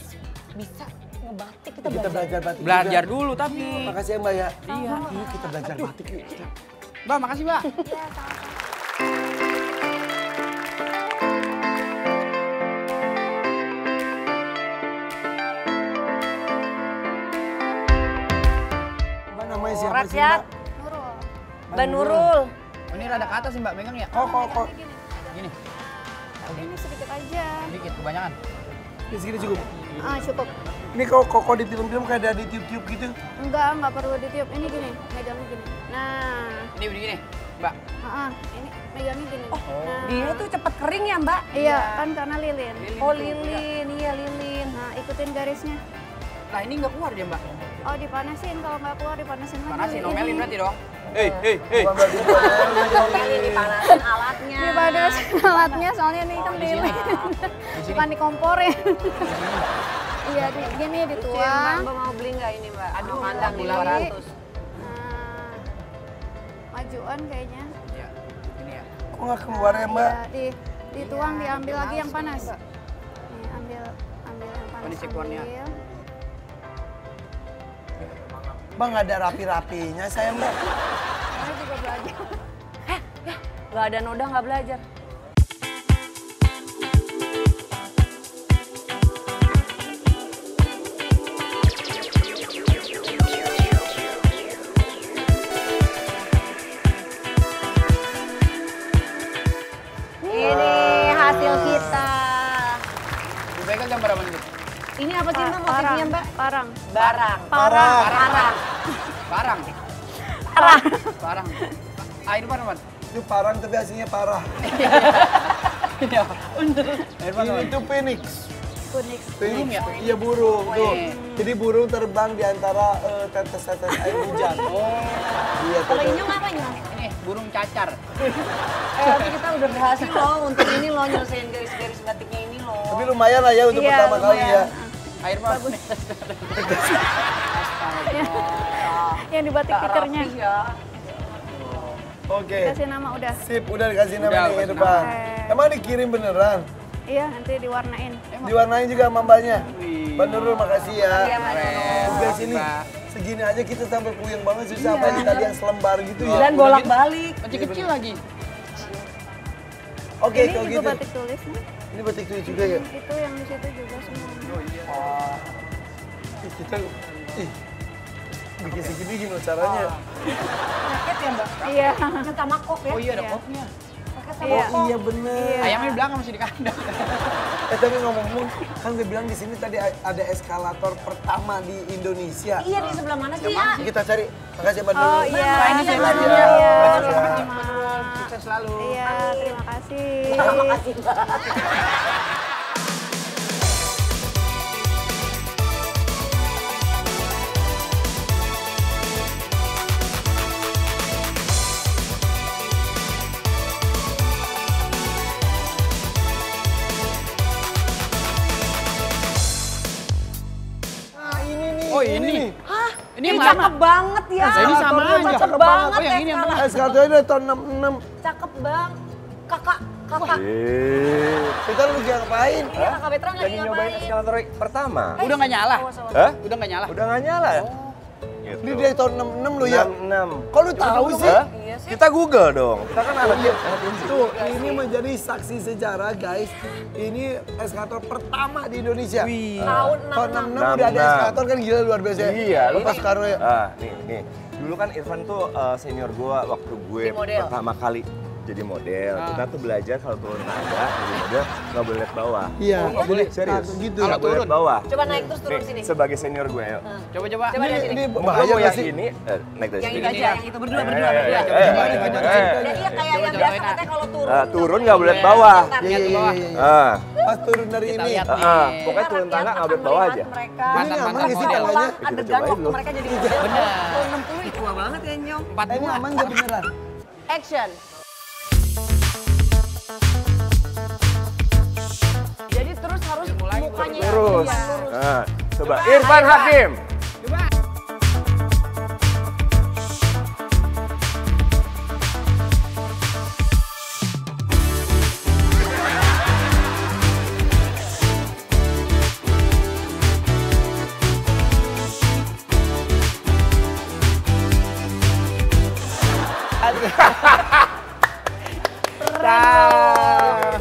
bisa ngebatik, kita Kita belajar batik Belajar juga. dulu tapi. Makasih ya Mbak ya. Iya. Yuk kita belajar batik yuk. Mbak, makasih Mbak. Mbak namanya siapa Rat sih ya. Mbak? Mbak Nurul. Oh, ini rada ke atas sih Mbak, megang ya? Kok. Gini, Ini sedikit aja. dikit, kebanyakan. Di sini cukup. Ah, cukup. Ini kok di film-film kayak ada di tiup-tiup gitu. Enggak perlu ditiup. Ini gini, megangnya gini. Nah, Ini begini, Mbak. ini megangnya gini. Nah, Dia tuh cepet kering ya Mbak? Iya, kan karena lilin. Oh lilin, iya lilin. Nah, ikutin garisnya. Nah, ini nggak keluar dia Mbak. Oh, dipanasin. Kalau nggak keluar, dipanasin lagi. Panasin, Ini. nomelin berarti dong. Bukan berarti Diomelin, dipanasin alatnya. Dipanasin alatnya, soalnya ini kan di sini. lilin. Di sini. Bukan dikomporin. Iya, gini Mbak, dituang. Mbak mau beli nggak ini Mbak? Aduh, Mandang di lagi. 200. Nah, majuan kayaknya. Iya, ini ya. Kok nggak keluar ya Mbak? Iya, dituang, diambil lagi yang panas. Nih, ambil yang panas. Ini cekuannya. ambil. Bang nggak ada rapi-rapinya saya Mbak. Saya juga belajar. Nggak ada noda nggak belajar. Ini hasil kita. Dipegang jam berapa menit? Ini apa sih Mbak motifnya Mbak? Parang. Barang. Parang. Parang. Parang. Air mana? Itu parang tapi hasilnya parah. Iya, bener. Air mana? Ini tuh phoenix. Kuning. Burung ya? Iya burung tuh. iya. Jadi burung terbang di antara tetes-tetes air hujan. Oh, Iya Kalau tuh. Inyong apa Inyong? ini burung cacar. Tapi kita udah berhasil loh untuk ini loh nyelesain garis-garis batiknya ini loh. Tapi lumayan lah ya untuk Iya, pertama kali lumayan. ya. Air mana? Yang dibatik stikernya. Rapi ya. Oke. Kasih nama udah. Sip, udah dikasih nama Udah, nih kasih depan. nama. Emang dikirim beneran? Iya, nanti diwarnain. Diwarnain juga sama mbaknya? Mbak Nurul, makasih ya. Iya Mbak Nurul. Udah sini, segini aja kita sampai puyeng banget susah apa ini tadi yang selembar gitu ya. Dan bolak-balik. Kecil-kecil lagi. Oke, Ini kalau juga gitu. batik tulis nih. Ini batik tulis juga ya? Itu yang di situ juga semua. Ih, kita, bikin segini gimana caranya? Paket ya Mbak? Iya. Paket sama kok ya? Oh iya, ada Iya. koknya. Paket sama Iya. kok. Iya bener. Ayamnya di belakang masih di kandang. Tapi ngomong-ngomong, kan gue bilang di sini tadi ada eskalator pertama di Indonesia. Iya di sebelah mana sih ya? Kita cari. Makasih Mbak Nurul. Oh iya. Ini saya lagi Iya. ya. Iya. Sama-sama. Sukses selalu. Iya, terima kasih. Terima kasih Mbak. Oh ini. Hah? Ini Ini yang cakep lama. banget ya. Ini sama aja. Cakep Cakep banget Oh, yang ini yang eskalator. Eskalator ini tahun 66. Cakep bang. Kakak. Kita lagi ngapain? Iya kakak Betran lagi ngapain? eskalator pertama. Udah nggak nyala. Hah? Udah nggak nyala. Udah nggak nyala. Gitu. Ini dari tahun 66 lo ya? 66. Kok lu tahu sih? Hah? Iya sih. Kita Google dong. Kita kan anak industri. Tuh, ini menjadi saksi sejarah guys. Ini eskalator pertama di Indonesia. Tahun Tahun 66. 66 udah ada eskalator kan gila luar biasa ya. Iya, lu Lepas sekarang ya. nih. Dulu kan Irfan tuh senior gua waktu gue Di model. pertama kali jadi model. Kita tuh belajar kalau turun tangga jadi model nggak boleh lihat bawah. Iya, Nggak boleh serius. Nah, gitu. Nggak boleh lihat bawah. Coba naik terus turun Nih, sini. sebagai senior gue yuk. Coba-coba. Coba dari sini. Ini Gua bahaya mau nggak yang sih? ini naik dari Yang sini. itu aja, yang itu berdua. Coba, Ya, iya kayak yang coba, biasa coba. katanya kalau turun. Turun nggak boleh lihat bawah. Bentar, Iya, lihat iya, ke bawah. iya, iya. Ah, Pas turun dari Kita ini. lihat nih. pokoknya turun Rakyat tangga nggak akan boleh bawah melihat aja. Mereka Ini Mantan aman nggak sih model. tangganya? Kita adegan cobain waktu dulu. mereka jadi model. Tahun 60 itu tua banget ya Nyong. 4 Ini bulan. aman nggak beneran? Action. Jadi terus harus mukanya Terus. yang lurus. Nah, coba Irfan Hakim.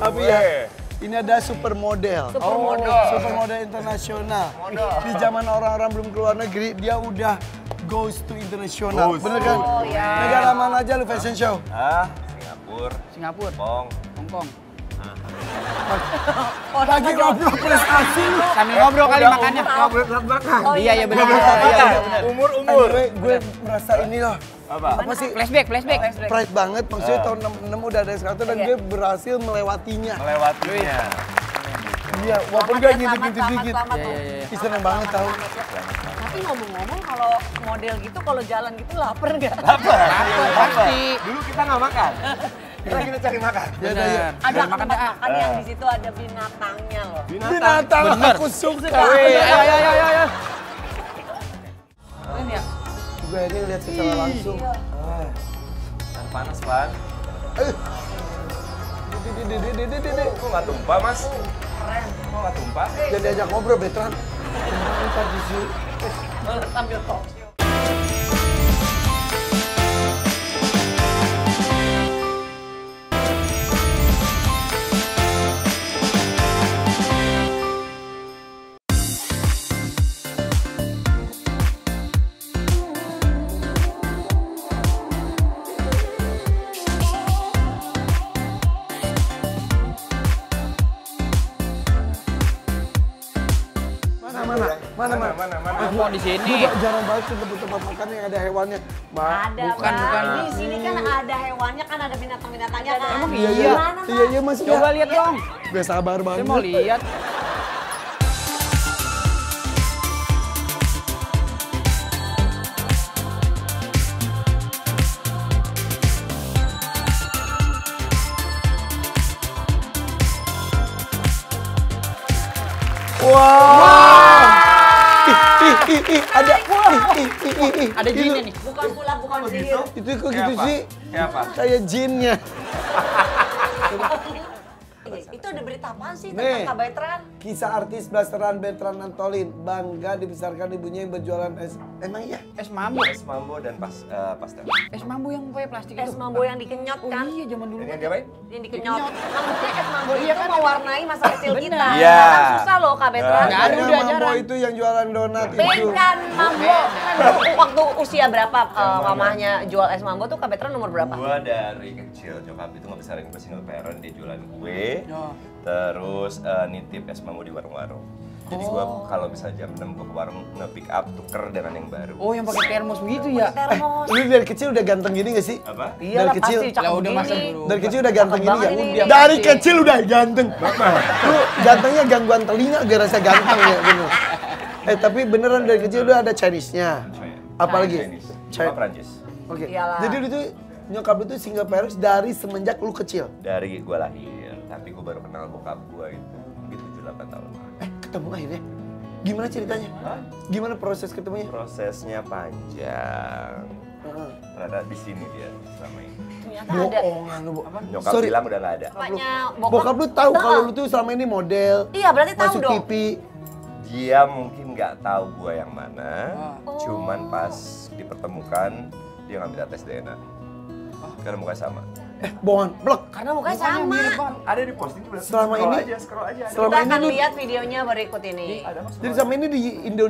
Tapi ya, ini ada supermodel. Supermodel internasional. Di zaman orang-orang belum keluar negeri, dia udah goes to internasional. Bener kan? Oh, ya. Negara mana aja lu fashion show? Singapura, Hong Kong. Lagi ngobrol prestasi lu. Sambil ngobrol kali makannya. Iya benar. Umur. Gue merasa ini loh. Apa sih? Flashback. Pride banget, maksudnya tahun 66 udah ada sekarang dan gue berhasil melewatinya. Iya, walaupun gue dikit-dikit. Ih, seneng banget tau. Tapi ngomong-ngomong kalau model gitu, kalau jalan gitu lapar nggak? Pasti. Dulu kita nggak makan. Kita cari makan. Ada makan yang di situ ada binatangnya loh. Binatang aku suka. Ayo. Gue ini lihat secara langsung. Panas, Pan. Kok nggak tumpah, Mas? Kok nggak tumpah? Jangan diajak ngobrol, Betran. Ntar di sini. Sambil talk show. Mana? Mau di sini. Gue jarang banget ke tempat makan yang ada hewannya. Ada, bukan. Di sini kan ada hewannya, kan ada binatang-binatangnya kan. Emang Iya, Mana, Mas? iya Mas. Coba lihat dong. Gue sabar banget. Saya mau lihat. Ada jinnya nih. Bukan pula, bukan sihir. Itu kok gitu sih? Kayak apa? Kayak jinnya. Itu ada berita apaan sih Nih. tentang Kak Betran? Kisah artis blasteran Betran Antolin bangga dibesarkan ibunya yang berjualan es. Emang iya? Es mambo. Es mambo dan pastel. Es mambo yang pakai plastik itu. Es mambo yang dikenyot kan? Iya, zaman dulu. Ini yang diapain? Yang dikenyot. Maksudnya es mambo itu mewarnai masa kecil kita. Iya. Kan susah loh Kak Betran. Nggak ada, udah Mambo jarang. itu yang jualan donat itu. Bukan mambo. Kan waktu usia berapa mamahnya jual es mambo tuh Kak Betran nomor berapa? Gua dari kecil, nyokap itu nggak besarin gue single parent, dia jualan kue, terus nitip es mambo di warung-warung. Jadi gua kalau bisa jam 6 gua ke warung nge-pick up, tuker dengan yang baru. Oh, yang pakai termos begitu ya? Termos. Lu dari kecil udah ganteng gini gak sih? Apa? Iya lah kecil. pasti cakep Lah, udah masa gini. dulu. Dari kecil udah ganteng Cakep gini ya? banget ini. Dari kecil udah ganteng. Lu gantengnya gangguan telinga gak rasa ganteng ya bener. Tapi beneran dari kecil udah ada Chinese-nya. Apalagi? Cuma Prancis. Oke. Iyalah. Jadi lu tuh nyokap lu tuh single parents dari semenjak lu kecil. Dari gua lahir, tapi gua baru kenal bokap gua itu begitu 7-8 tahun. Ketemu akhirnya. Gimana ceritanya? Gimana proses ketemunya? Prosesnya panjang. Ternyata di sini dia selama ini. Ternyata ada. Bohongan lu, Bu. Nyokap Sorry. bilang udah nggak ada. Bapaknya Bokap lu tahu kalau lu tuh selama ini model. Iya berarti tahu Masuk dong. TV. Dia mungkin nggak tahu gua yang mana, cuman pas dipertemukan dia ngambil tes DNA. Karena mukanya sama. Bohongan, blek. Karena mukanya sama. Ada di posting Selama ini- scroll aja. Selama Kita ini akan lu lihat videonya berikut ini. jadi selama ini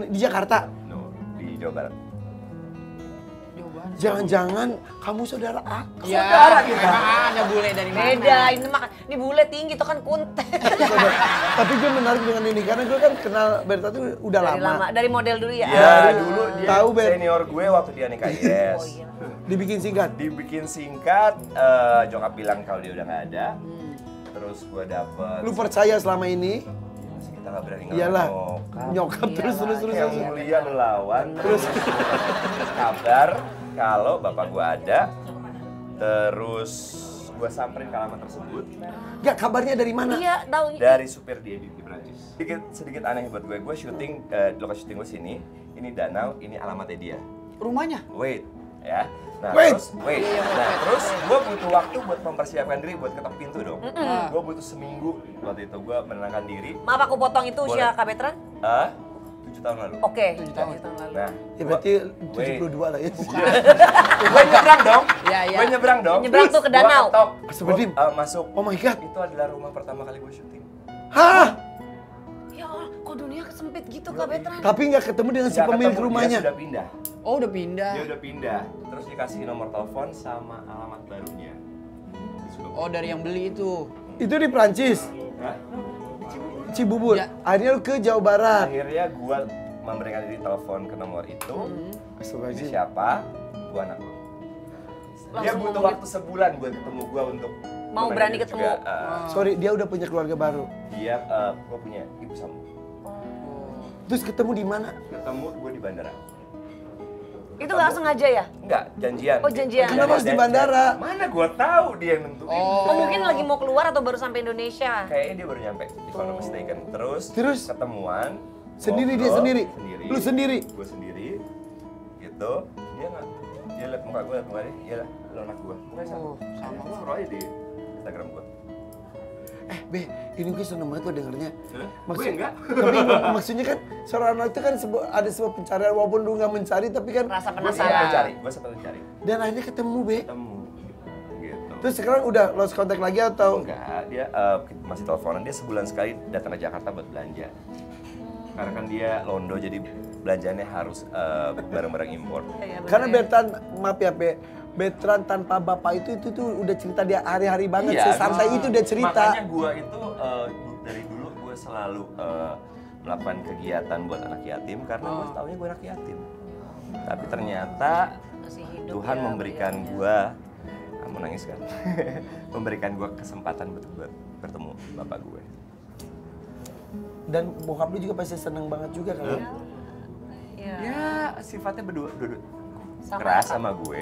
di Jakarta. No, di Jawa Barat. Jangan-jangan kamu saudara aku. Iya, saudara kita. Memang ada bule dari mana? Beda, ini bule tinggi itu kan kuntet. Tapi gue menarik dengan ini karena gue kan kenal Berta tuh udah Dari lama. dari model dulu ya. Ya, dulu dia Tahu, Ber. senior gue waktu dia nikah IS. Dibikin singkat. Dibikin singkat, Jokap bilang kalau dia udah nggak ada. Terus gue dapet. Lu percaya selama ini? Masih kita nggak berani Iyalah. ngelawan Nyokap terus. Yang mulia lu lawan. Terus kabar kalau bapak gue ada. Terus gue samperin ke alamat tersebut. Gak, kabarnya dari mana? Iya, tahu. Dari supir dia di Prancis. Sedikit aneh buat gue syuting, lokasi syuting gue sini. Ini danau, ini alamatnya dia. Rumahnya? Wait, ya. Nah, Wait. terus gue butuh waktu buat mempersiapkan diri buat ketok pintu dong. Gue butuh seminggu waktu itu gue menenangkan diri. Maaf aku potong itu usia Boleh. Kak Betran. 7 tahun lalu. Oke, 7 tahun. Nah, Ya berarti 72 lah ya. gue nyebrang dong. Iya, iya. Gue nyebrang dong. Nyebrang tuh ke danau. Gua ketok. Astagfirullahaladzim. Gua, masuk. Oh my god. Itu adalah rumah pertama kali gue syuting. Hah? Ya Allah, kok dunia sempit gitu Kak Betran? Tapi nggak ketemu dengan si Nggak pemilik ketemu, rumahnya. Dia sudah pindah. Oh, udah pindah. Dia udah pindah. Terus dikasih nomor telepon sama alamat barunya. Oh, dari yang beli itu. Itu di Prancis, Hah? Cibubur. Ya. Akhirnya lu ke Jawa Barat. Akhirnya gue memberikan diri telepon ke nomor itu. Ini Astagfirullahaladzim. siapa? Gue anak lu. Dia Langsung butuh mau waktu sebulan buat ketemu gue untuk Mau berani ketemu. Sorry, dia udah punya keluarga baru. Dia, gue punya ibu sama. Terus ketemu di mana? Ketemu gue di bandara. Itu nggak sengaja ya? Enggak, janjian. Oh, janjian. Kenapa harus di bandara? Mana gue tahu dia yang nentuin. Oh, mungkin lagi mau keluar atau baru sampai Indonesia? Kayaknya dia baru nyampe, if I'm not mistaken. Terus? Ketemuan. Sendiri dia ngobrol, sendiri? Lu sendiri? Gue sendiri. Gitu. Dia nggak, dia liat muka gue, liat muka dia. Iya lah, lo anak gue. Pokoknya sama. Sama gue scroll aja di Instagram gue. Be, ini gue seneng banget gue dengernya. Gue enggak. Tapi maksudnya kan seorang anak itu kan ada sebuah pencarian, walaupun lu nggak mencari, tapi kan Rasa Gue sempat penasaran. mencari, gue sempat mencari. dan akhirnya ketemu, Be. Ketemu. Gitu. Terus sekarang udah lost contact lagi atau? Enggak, dia masih teleponan. Dia sebulan sekali datang ke Jakarta buat belanja. Karena kan dia londo, jadi belanjanya harus barang-barang impor. Karena Bertrand, maaf ya, Be. Bertrand tanpa bapak itu tuh udah cerita dia hari-hari banget, sesantai itu dia cerita. Makanya gue itu dari dulu gue selalu melakukan kegiatan buat anak yatim karena gue taunya gue anak yatim. Tapi ternyata Masih hidup Tuhan ya, memberikan gue, kamu nangis kan? Memberikan gue kesempatan buat bertemu bapak gue. Dan bokap lu juga pasti seneng banget juga kan? Iya. Ya sifatnya berdua Sama keras apa? sama gue,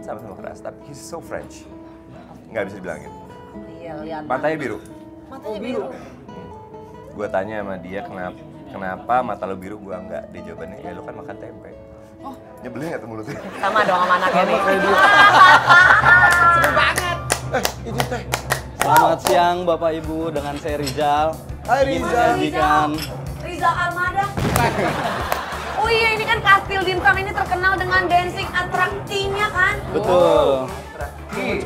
sama-sama keras. Tapi he's so French, nggak bisa dibilangin. Iya, lihat. Matanya biru. Matanya biru. Gue tanya sama dia kenapa mata lo biru, gue enggak. Dia jawabannya, ya lo kan makan tempe. Oh, nyebelin nggak tuh mulutnya? Sama dong sama anaknya nih. Seru banget. Itu teh. Selamat siang Bapak Ibu, dengan saya Rizal. Hai Ingin Rizal. menyajikan Rizal Armada. Oh iya, ini kan Kastil Dimsum ini terkenal dengan dancing atraktinya kan? betul.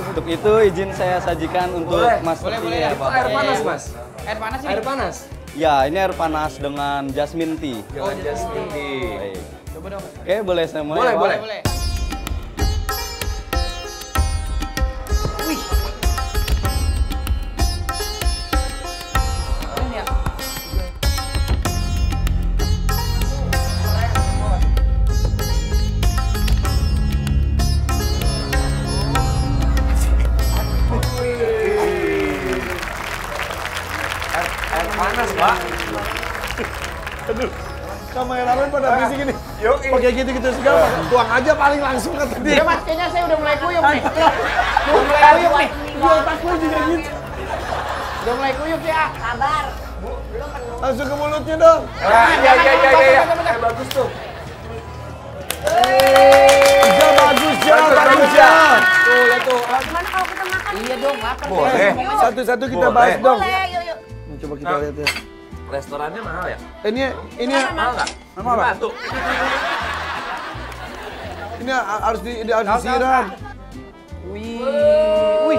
Untuk itu izin saya sajikan untuk Mas Boleh, Teti boleh. ya, Itu Bapak. Air panas, Mas. Air panas sih. Air panas. Ya, ini air panas dengan jasmine tea. Jangan just tinggi. Baik. Coba dong. Oke, boleh saya mulai? Boleh, Pak? boleh. Boleh. Air panas, Pak. Aduh, kameramen pada bisik ini. Yuk, Pakai gitu-gitu segala, tuang aja paling langsung kata dia. Ya Mas, kayaknya saya udah mulai kuyup nih. Udah mulai kuyup nih. Di otak lu juga gitu. Udah mulai kuyup ya. Sabar. Belum penuh. Langsung ke mulutnya dong. Ya. Bagus tuh. Ja, bagus ja, bagus ja. Tuh, lihat tuh. Gimana kalau kita makan? Iya dong, lapar. Boleh. Satu-satu kita Boleh. bahas dong. Boleh, yuk yuk. Coba kita lihat ya. Restorannya mahal ya? Ini Mahal nggak? Mahal tuh. ini harus disiram. Wih. Wih,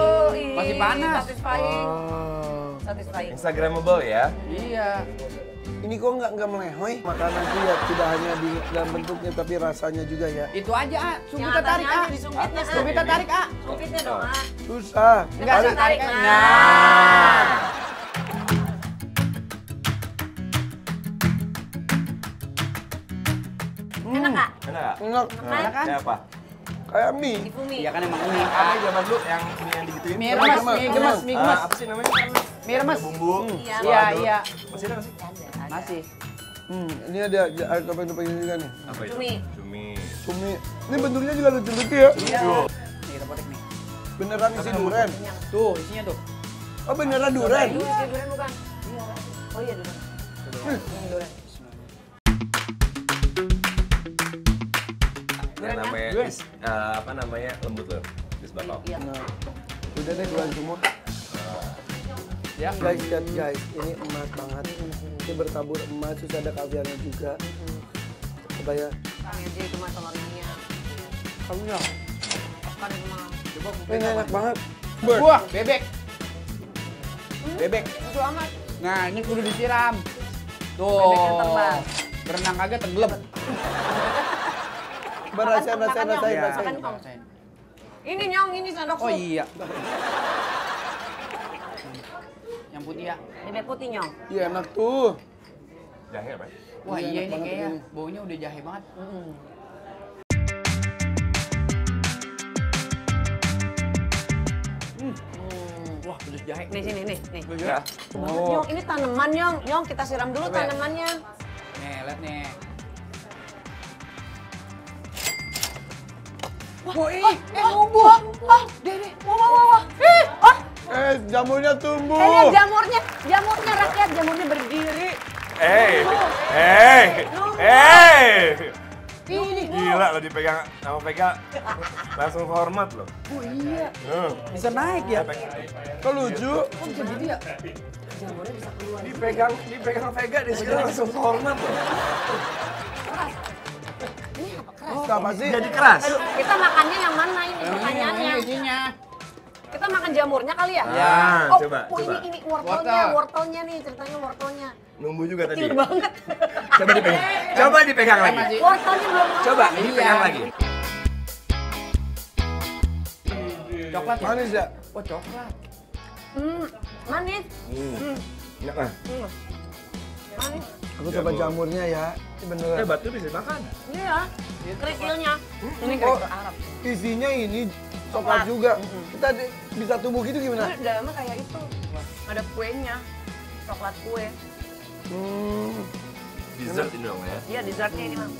masih panas. Satisfying. Oh. Satisfying. Instagramable ya? Iya. Ini kok nggak melehoy? Makanan tuh ya tidak hanya di dalam bentuknya tapi rasanya juga ya. Itu aja, A. Yang Sumpita tarik, atasnya A. aja disumpitnya, A. Sumpita tarik, A. Sumpitnya dong, A. Susah. Enggak, Tarik, tarik. tarik. Nah. Enak, Kak? Enak nggak? Enak. Enak kan? Kayak apa? Kayak mie. Difumi. Iya kan emang unik, Apa A. yang zaman dulu yang digituin? Mie remes, mie gemes, mie gemes. Apa sih namanya? Mie remes. Bumbu. Iya. Iya, iya. Masih ada nggak sih? Masih. Ini ada air topeng-topeng ini juga nih. Apa itu? Cumi. Cumi. Cumi. Ini bentuknya juga lucu-lucu ya. Iya. Nih, kita potek nih. Beneran isi durian. Tuh, isinya tuh. Oh beneran durian. Durian bukan? Iya. Oh iya, durian. Durian. Yang namanya apa namanya lembut loh. Bis bakau. Iya. Nah, udah deh keluar semua. Ya. Guys, lihat guys, ini emas banget. Ini bertabur emas, terus ada kaviarnya juga. Coba ya. Tanya dia itu mah telurnya. Kamunya. Kan emang. Ini enak banget. Wah, bebek. Bebek. Lucu amat. Nah, ini kudu disiram. Tuh. Bebek yang terbang. Berenang kagak tenggelam. Rasain. Rasain. Ini Nyong, ini sendok Oh sup. iya. Yang putih ya. Bebek putih Nyong. Iya enak tuh. Jahe apa? Wah Iya, iya enak ini banget kayaknya ini. baunya udah jahe banget. Wah pedes jahe. Nih sini nih. Ya. Nyong, ini tanaman Nyong. Nyong kita siram dulu Coba ya. tanamannya. Nih lihat nih. Wah, Dede. Wah. Jamurnya tumbuh. Lihat jamurnya rakyat, jamurnya berdiri. Ini Gila lo dipegang sama Vega langsung hormat lo. Oh iya. Bisa naik ya. Kok lucu? Kok bisa gitu ya? Jamurnya bisa keluar. Dipegang Vega di sini langsung hormat lo. Ini apa keras? Oh, apa sih? Jadi keras. Aduh, kita makannya yang mana ini pertanyaannya? Ini isinya. Kita makan jamurnya kali ya? Ya, Oh, coba. ini wortelnya nih, ceritanya wortelnya. Numbuh juga tadi. Kecil banget. Coba dipegang lagi. Wortelnya belum matang. Coba dipegang lagi. Coklat ya? Manis ya? Oh coklat. Manis. Enak lah. Manis. Aku coba jamurnya ya. Ini beneran. Batu bisa makan. Iya. Kerikilnya. Ini Oh, kerikil Arab. isinya ini coklat juga. Kita bisa tumbuh gitu gimana? Ini dalamnya kayak itu. Ada kuenya. Coklat kue. Dessert ini dong ya. Iya, dessertnya ini Bang.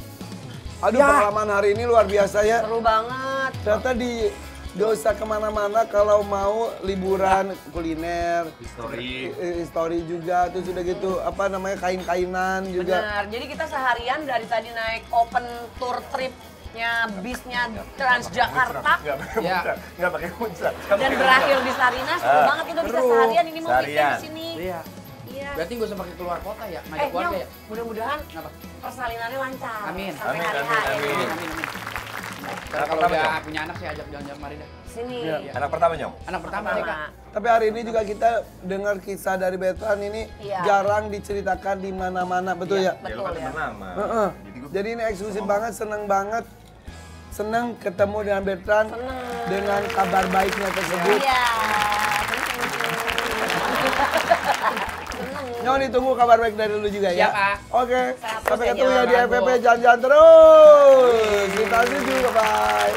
Aduh, pengalaman hari ini luar biasa ya. Seru banget. Ternyata gak usah kemana-mana kalau mau liburan kuliner, history juga, terus udah gitu apa namanya kain-kainan juga. Benar. Jadi kita seharian dari tadi naik open tour tripnya bisnya Transjakarta Nggak pakai kunci. dan berakhir di Sarina. Seru banget kita bisa seharian ini mau weekend di sini. Iya. Iya. Berarti gak usah pakai keluar kota ya? Ngajak keluarga Nyong, ya? mudah-mudahan Kenapa? persalinannya lancar. Amin. Sampai Amin, hari-hari. amin. Kalau pertama, udah Nyong. punya anak sih ajak jalan-jalan mari dah. Sini. Anak pertama Nyong. Anak pertama deh Kak. Tapi hari ini juga kita dengar kisah dari Bertrand ini Iya. jarang diceritakan di mana-mana, betul ya? Betul ya. Nama. Heeh. Jadi ini eksklusif banget, seneng banget. Seneng ketemu dengan Bertrand dengan kabar baiknya tersebut. Iya. Nyong ditunggu kabar baik dari lu juga ya. Siap, Kak. Oke. Sehat terus Sampai ya, ketemu ya di Nyong. FPP jalan-jalan terus. Kita juga bye.